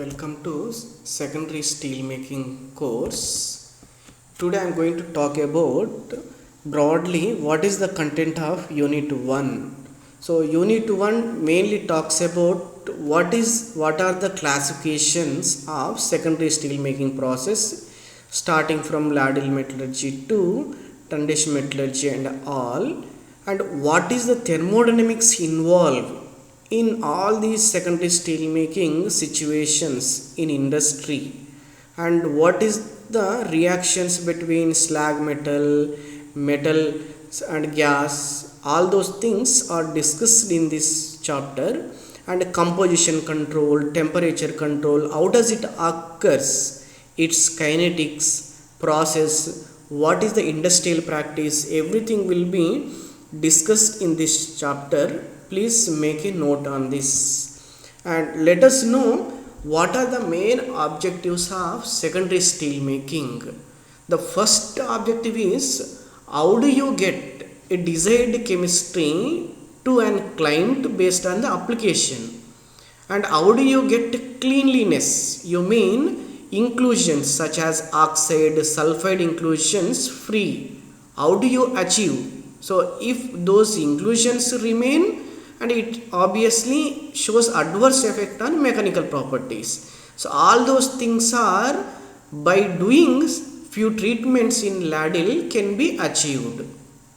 welcome to secondary steel making course. Today I am going to talk about broadly what is the content of unit 1. So unit 1 mainly talks about what are the classifications of secondary steel making process, starting from ladle metallurgy to tundish metallurgy and all, and what is the thermodynamics involved in all these secondary steel making situations in industry, and what is the reactions between slag metal and gas. All those things are discussed in this chapter. And composition control, temperature control, how does it occurs, its kinetics, process, what is the industrial practice, everything will be discussed in this chapter. Please make a note on this and let us know what are the main objectives of secondary steel making. The first objective is how do you get a desired chemistry to an client based on the application, and how do you get cleanliness, you mean inclusions such as oxide sulfide inclusions free. How do you achieve? So if those inclusions remain, and it obviously shows adverse effect on mechanical properties. So all those things are by doing few treatments in ladle can be achieved.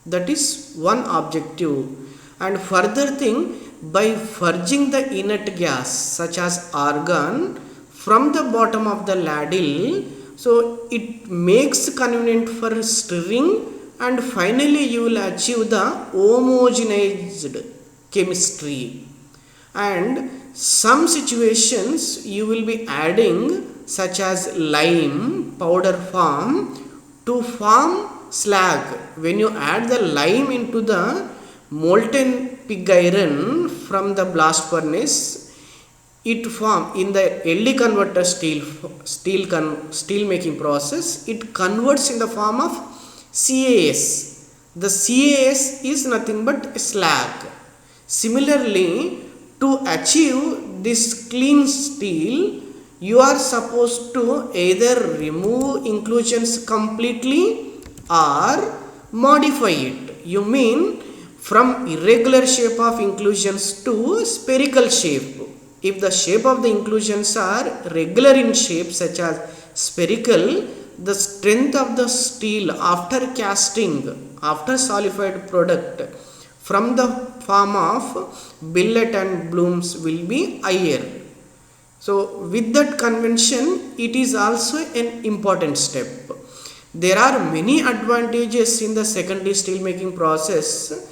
That is one objective. And further thing, by purging the inert gas such as argon from the bottom of the ladle, so it makes convenient for stirring, and finally you will achieve the homogenized chemistry. And some situations you will be adding such as lime powder form to form slag. When you add the lime into the molten pig iron from the blast furnace, it form in the LD converter steel making process, it converts in the form of CAS. The CAS is nothing but slag. Similarly, to achieve this clean steel, you are supposed to either remove inclusions completely or modify it. You mean from irregular shape of inclusions to spherical shape. If the shape of the inclusions are regular in shape such as spherical, the strength of the steel after casting, after solidified product from the form of billet and blooms will be higher. So with that convention, it is also an important step. There are many advantages in the secondary steel making process,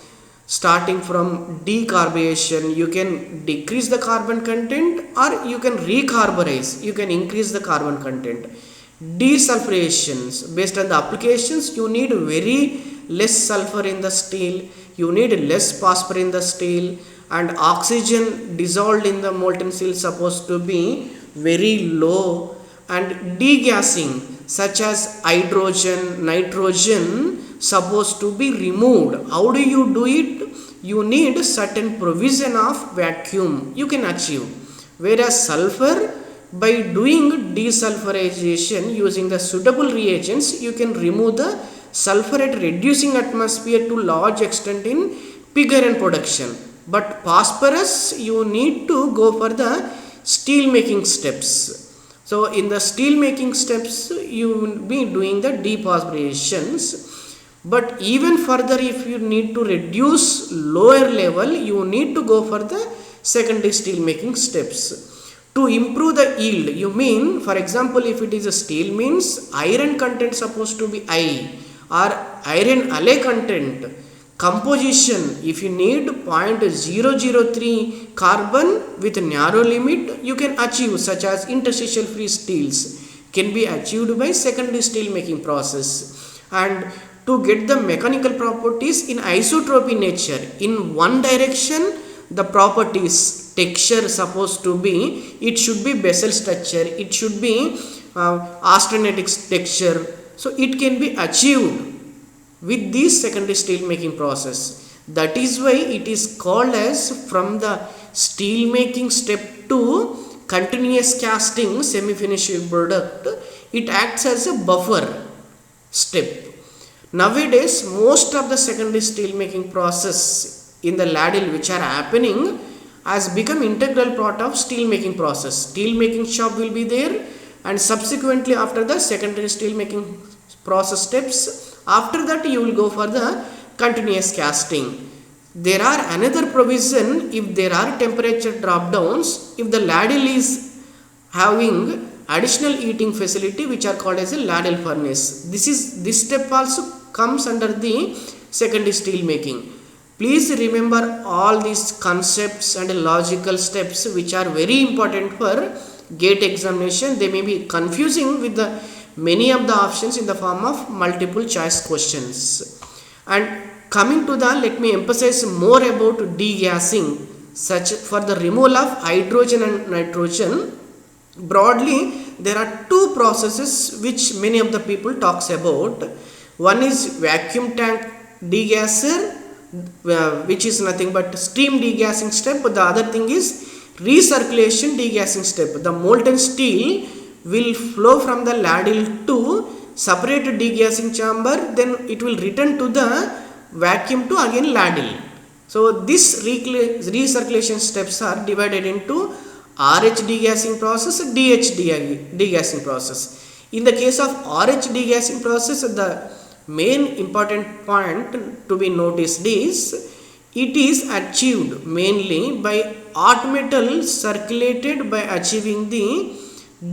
starting from decarbonization. You can decrease the carbon content, or you can recarbonize, you can increase the carbon content. Desulfurations, based on the applications, you need very less sulfur in the steel, you need less phosphorus in the steel, and oxygen dissolved in the molten steel supposed to be very low. And degassing such as hydrogen, nitrogen supposed to be removed. How do you do it? You need certain provision of vacuum you can achieve. Whereas sulfur, by doing desulfurization using the suitable reagents, you can remove the sulfur at reducing atmosphere to large extent in pig iron production. But phosphorus, you need to go for the steel making steps. So in the steel making steps, you will be doing the dephosphorations. But even further, if you need to reduce lower level, you need to go for the secondary steel making steps. To improve the yield, you mean, for example, if it is a steel, means iron content supposed to be high, or iron alloy content. Composition, if you need 0.003 carbon with narrow limit, you can achieve, such as interstitial free steels can be achieved by secondary steel making process. And to get the mechanical properties in isotropic nature, in one direction the properties, texture supposed to be, it should be bezel structure, it should be austenitic texture. So it can be achieved with this secondary steel making process. That is why it is called as from the steel making step to continuous casting semi-finished product, it acts as a buffer step. Nowadays, most of the secondary steel making process in the ladle which are happening has become integral part of steel making process. Steel making shop will be there, and subsequently after the secondary steel making process steps, after that you will go for the continuous casting. There are another provision if there are temperature drop downs, if the ladle is having additional heating facility which are called as a ladle furnace. This step also comes under the secondary steel making. Please remember all these concepts and logical steps which are very important for GATE examination. They may be confusing with the many of the options in the form of multiple choice questions. And coming to the, let me emphasize more about degassing, such for the removal of hydrogen and nitrogen. Broadly, there are two processes which many of the people talks about. One is vacuum tank degasser, which is nothing but steam degassing step. The other thing is recirculation degassing step. The molten steel will flow from the ladle to separate degassing chamber, then it will return to the vacuum to again ladle. So this recirculation steps are divided into RH degassing process, DH degassing process. In the case of RH degassing process, the main important point to be noticed is it is achieved mainly by hot metal circulated by achieving the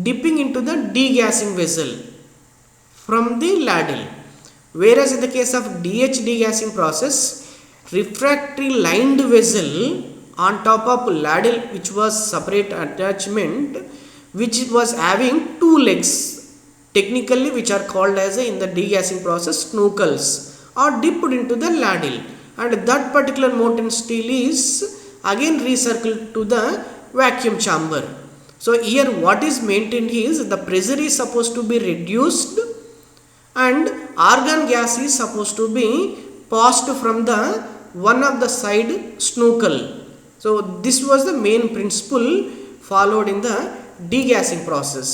dipping into the degassing vessel from the ladle. Whereas in the case of DH degassing process, refractory lined vessel on top of ladle which was separate attachment, which was having two legs, technically which are called as in the degassing process snookels, are dipped into the ladle, and that particular molten steel is again recircled to the vacuum chamber. So here what is maintained is the pressure is supposed to be reduced and argon gas is supposed to be passed from the one of the side snookel. So this was the main principle followed in the degassing process.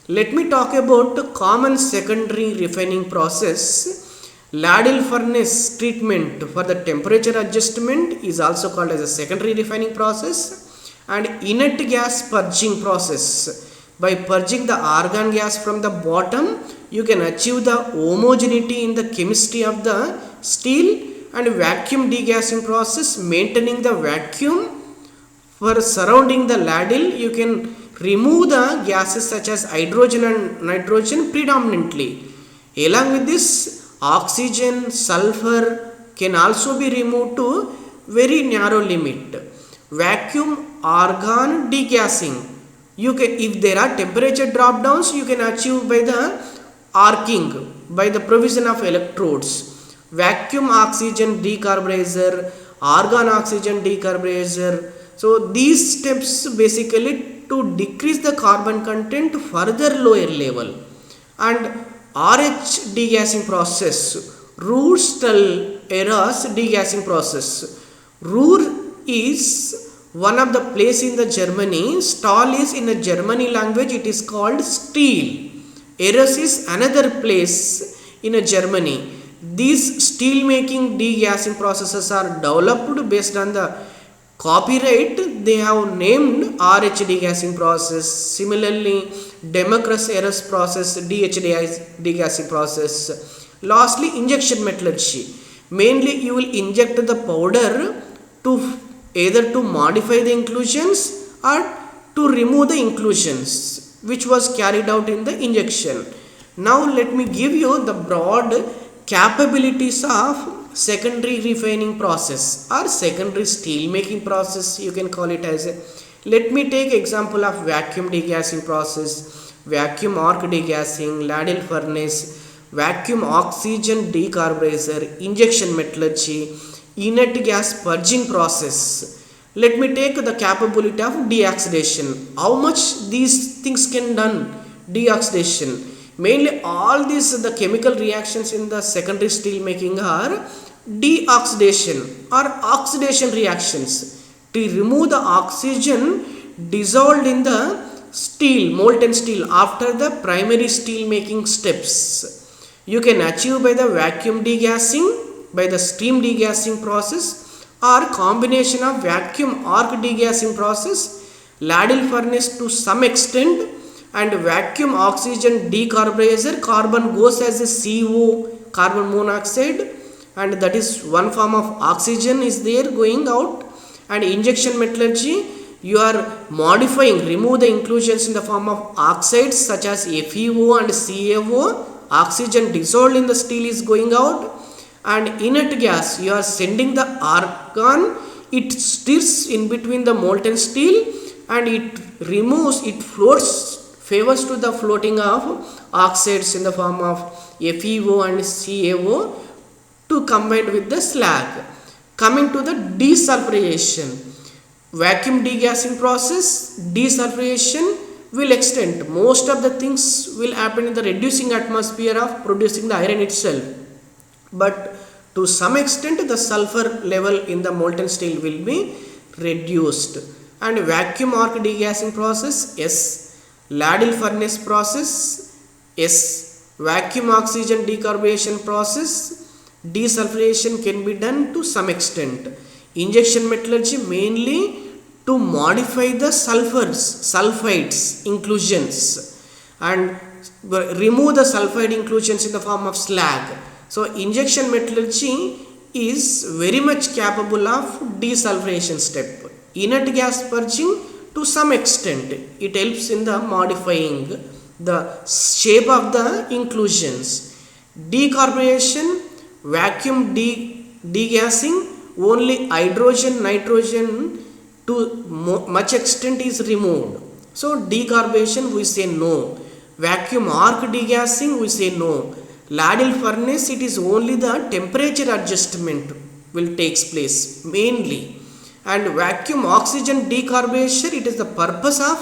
Let me talk about common secondary refining process. Ladle furnace treatment for the temperature adjustment is also called as a secondary refining process, and inert gas purging process. By purging the argon gas from the bottom, you can achieve the homogeneity in the chemistry of the steel, and vacuum degassing process, maintaining the vacuum for surrounding the ladle. You can remove the gases such as hydrogen and nitrogen predominantly. Along with this, oxygen, sulfur can also be removed to very narrow limit. Vacuum argon degassing, you can, if there are temperature drop downs, you can achieve by the arcing, by the provision of electrodes. Vacuum oxygen decarburizzer, argon oxygen decarburizzer. So these steps basically to decrease the carbon content further lower level. And RH degassing process, Ruhr-Stahl-Erhard degassing process. Ruhr is one of the place in the Germany. Stahl is in the Germany language, it is called steel. Erhard is another place in Germany. These steel making degassing processes are developed based on the copyright. They have named RH degassing process. Similarly, Democritus process, DH degassing process. Lastly, injection metallurgy. Mainly you will inject the powder to either to modify the inclusions or to remove the inclusions which was carried out in the injection. Now let me give you the broad capabilities of secondary refining process or secondary steel making process, you can call it as a. Let me take example of vacuum degassing process, vacuum arc degassing, ladle furnace, vacuum oxygen decarburizzer, injection metallurgy, inert gas purging process. Let me take the capability of deoxidation. How much these things can done? Deoxidation. Mainly all these the chemical reactions in the secondary steel making are deoxidation or oxidation reactions. To remove the oxygen dissolved in the steel, molten steel after the primary steel making steps. You can achieve by the vacuum degassing, by the steam degassing process, or combination of vacuum arc degassing process, ladle furnace to some extent, and vacuum oxygen decarburization. Carbon goes as a CO, carbon monoxide, and that is one form of oxygen is there going out. And injection metallurgy, you are modifying, remove the inclusions in the form of oxides such as FeO and CaO. Oxygen dissolved in the steel is going out, and inert gas you are sending the argon. It stirs in between the molten steel and it removes, it floats, favors to the floating of oxides in the form of FeO and CaO to combine with the slag. Coming to the desulfurization, vacuum degassing process, desulfurization will extend. Most of the things will happen in the reducing atmosphere of producing the iron itself, but to some extent the sulfur level in the molten steel will be reduced. And vacuum arc degassing process, yes. Ladle furnace process, yes. Vacuum oxygen decarburization process, desulfurization can be done to some extent. Injection metallurgy mainly to modify the sulfides inclusions and remove the sulfide inclusions in the form of slag. So injection metallurgy is very much capable of desulfurization step. Inert gas purging to some extent, it helps in the modifying the shape of the inclusions. Decarburization, vacuum degassing, only hydrogen, nitrogen to much extent is removed. So decarburization we say no. Vacuum arc degassing we say no. Ladle furnace, it is only the temperature adjustment will takes place mainly. And vacuum oxygen decarburization, it is the purpose of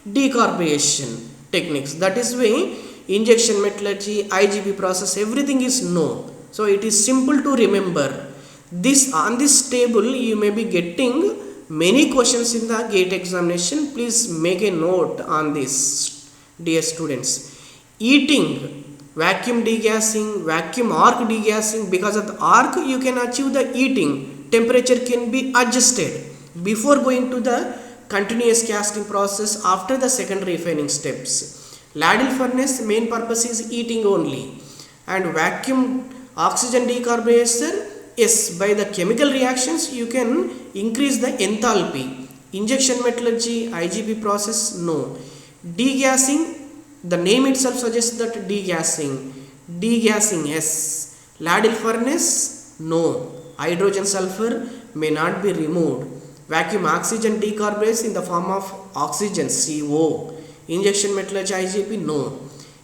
decarburization techniques. That is why injection metallurgy, IGB process, everything is no. So it is simple to remember. This on this table you may be getting many questions in the GATE examination. Please make a note on this, dear students. Heating, vacuum degassing, vacuum arc degassing, because of the arc you can achieve the heating, temperature can be adjusted before going to the continuous casting process after the secondary refining steps. Ladle furnace main purpose is heating only. And vacuum oxygen decarburization, yes, by the chemical reactions you can increase the enthalpy. Injection metallurgy, IGB process, no. Degassing, the name itself suggests that degassing. Degassing, yes. Ladle furnace, no. Hydrogen sulfur may not be removed. Vacuum oxygen decarburization in the form of oxygen, CO. Injection metallurgy, IGB, no.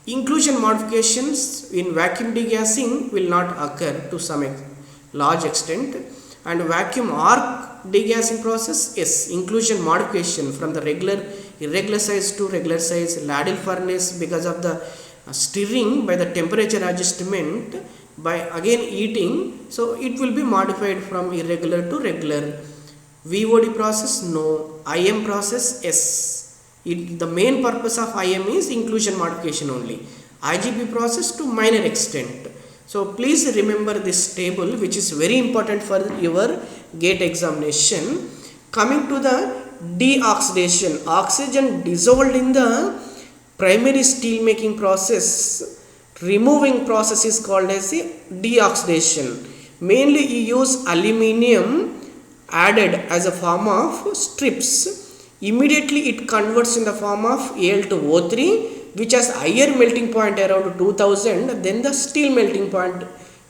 Inclusion modifications in vacuum degassing will not occur to some large extent. And vacuum arc degassing process, yes, inclusion modification from the irregular size to regular size. Ladle furnace, because of the stirring by the temperature adjustment by again heating, so it will be modified from irregular to regular. VOD process, no. IM process, yes. The main purpose of IM is inclusion modification only. IGB process to minor extent. So please remember this table, which is very important for your GATE examination. Coming to the deoxidation, oxygen dissolved in the primary steel making process, removing process is called as a deoxidation. Mainly you use aluminium added as a form of strips. Immediately it converts in the form of Al to O3, which has higher melting point around 2000 than the steel melting point,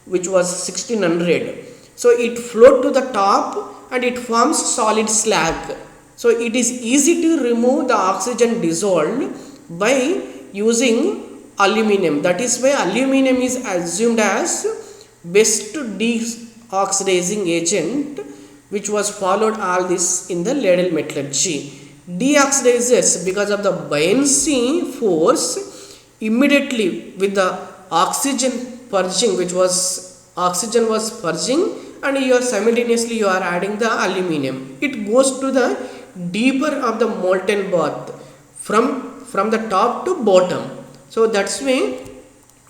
which was 1600. So it float to the top and it forms solid slag. So it is easy to remove the oxygen dissolved by using aluminum. That is why aluminum is assumed as best deoxidizing agent, which was followed all this in the ladle metallurgy. Deoxidizers, because of the buoyancy force, immediately with the oxygen purging, which was oxygen was purging, and you are simultaneously you are adding the aluminum, it goes to the deeper of the molten bath from the top to bottom. So that's way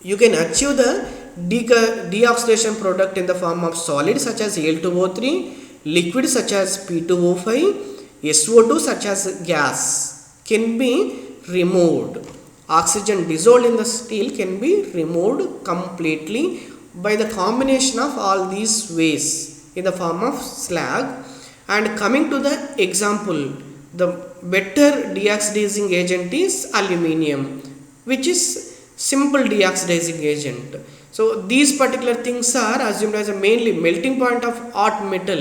you can achieve the deoxidation product in the form of solid such as Al2O3, liquid such as P2O5, SO2 such as gas can be removed. Oxygen dissolved in the steel can be removed completely by the combination of all these ways in the form of slag. And coming to the example, the better deoxidizing agent is aluminium, which is simple deoxidizing agent. So these particular things are assumed as a mainly melting point of hot metal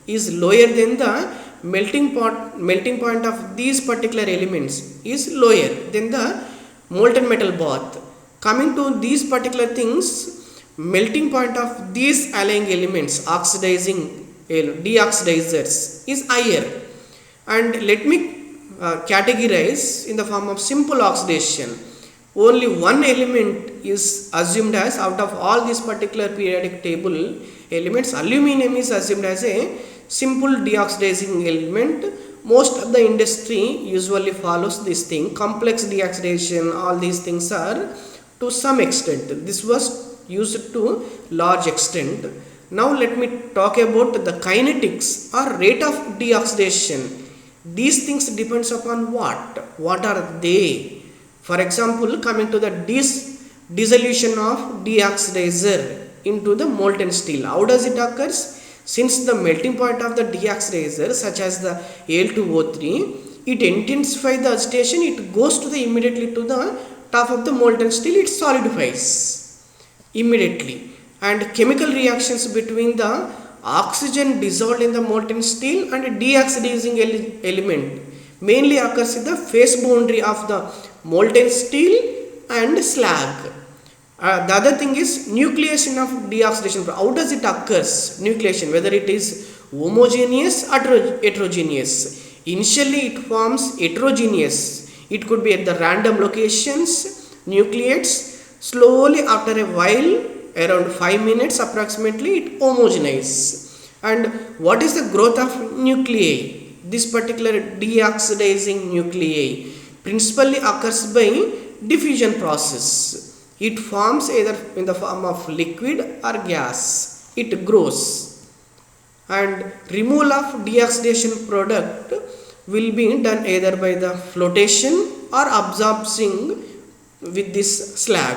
is lower than the melting point of these particular elements is lower than the molten metal bath. Coming to these particular things, melting point of these allying elements, deoxidizers is higher. And let me categorize in the form of simple oxidation. Only one element is assumed as, out of all these particular periodic table elements, aluminum is assumed as a simple deoxidizing element. Most of the industry usually follows this thing. Complex deoxidation, all these things are to some extent. This was used to large extent. Now let me talk about the kinetics or rate of deoxidation. These things depends upon what? What are they? For example, coming to the dissolution of deoxidizer into the molten steel. How does it occurs? Since the melting point of the deoxidizer such as the Al2O3, it intensifies the agitation, it goes to the immediately to the top of the molten steel, it solidifies immediately. And chemical reactions between the oxygen dissolved in the molten steel and deoxidizing element mainly occurs in the phase boundary of the molten steel and slag. The other thing is nucleation of deoxidation. How does it occurs? Nucleation, whether it is homogeneous or heterogeneous. Initially it forms heterogeneous. It could be at the random locations, nucleates. Slowly after a while, around 5 minutes approximately, it homogenizes. And what is the growth of nuclei? This particular deoxidizing nuclei principally occurs by diffusion process. It forms either in the form of liquid or gas. It grows. And removal of deoxidation product will be done either by the flotation or absorbing with this slag.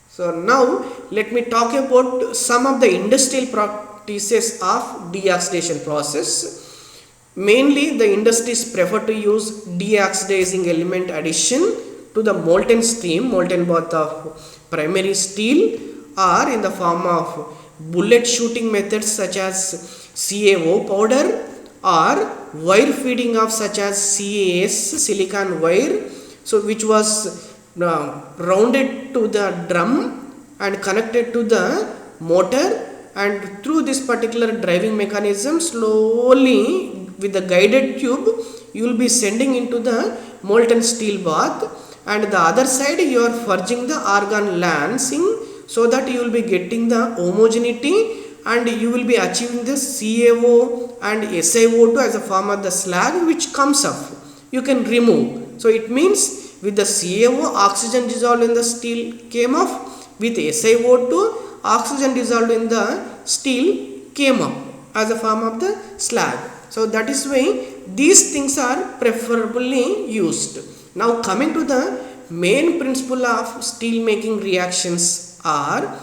So now let me talk about some of the industrial practices of deoxidation process. Mainly the industries prefer to use deoxidizing element addition to the molten bath of primary steel, or in the form of bullet shooting methods such as CaO powder, or wire feeding of such as CAS, silicon wire, so which was rounded to the drum and connected to the motor, and through this particular driving mechanism slowly with the guided tube you will be sending into the molten steel bath. And the other side you are forging the argon lancing, so that you will be getting the homogeneity and you will be achieving the CaO and SiO2 as a form of the slag which comes up. You can remove. So it means with the CaO, oxygen dissolved in the steel came off. With SiO2, oxygen dissolved in the steel came up as a form of the slag. So that is why these things are preferably used. Now coming to the main principle of steel making reactions are,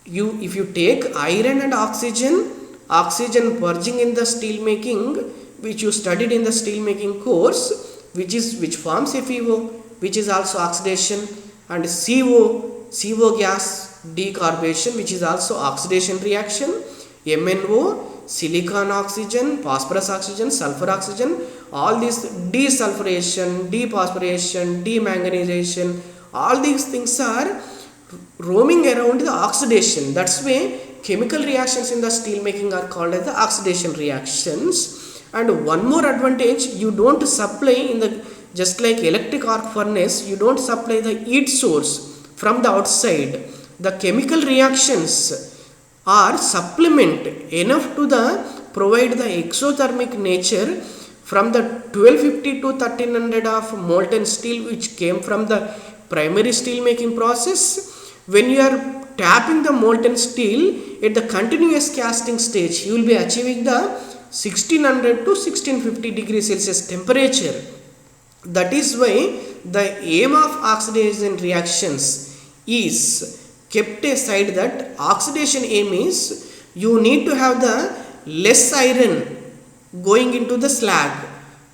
if you take iron and oxygen purging in the steel making, which you studied in the steel making course, which forms FeO, which is also oxidation, and CO gas decarbonation, which is also oxidation reaction, MnO, silicon oxygen, phosphorus oxygen, sulfur oxygen, all these desulfuration, dephosphorylation, demanganization, all these things are roaming around the oxidation. That's why chemical reactions in the steel making are called as the oxidation reactions. And one more advantage, you don't supply in the, just like electric arc furnace, you don't supply the heat source from the outside. The chemical reactions are supplement enough to the provide the exothermic nature, from the 1250 to 1300 of molten steel which came from the primary steel making process. When you are tapping the molten steel at the continuous casting stage, you will be achieving the 1600 to 1650 degrees Celsius temperature. That is why the aim of oxidation reactions is kept aside. That oxidation aim is you need to have the less iron going into the slag,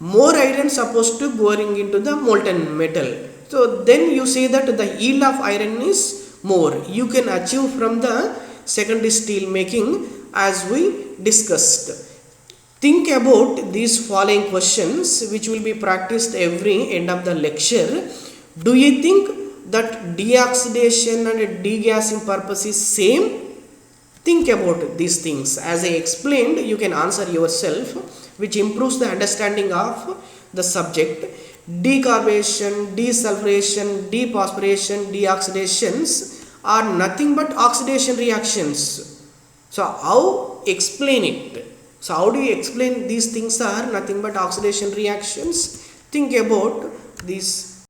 more iron supposed to going into the molten metal. So then you say that the yield of iron is more. You can achieve from the secondary steel making as we discussed. Think about these following questions which will be practiced every end of the lecture. Do you think that deoxidation and degassing purpose is same? Think about these things. As I explained, you can answer yourself, which improves the understanding of the subject. Decarbonation, desulfuration, dephosphoration, deoxidations are nothing but oxidation reactions. So how explain it? So how do you explain these things are nothing but oxidation reactions? Think about these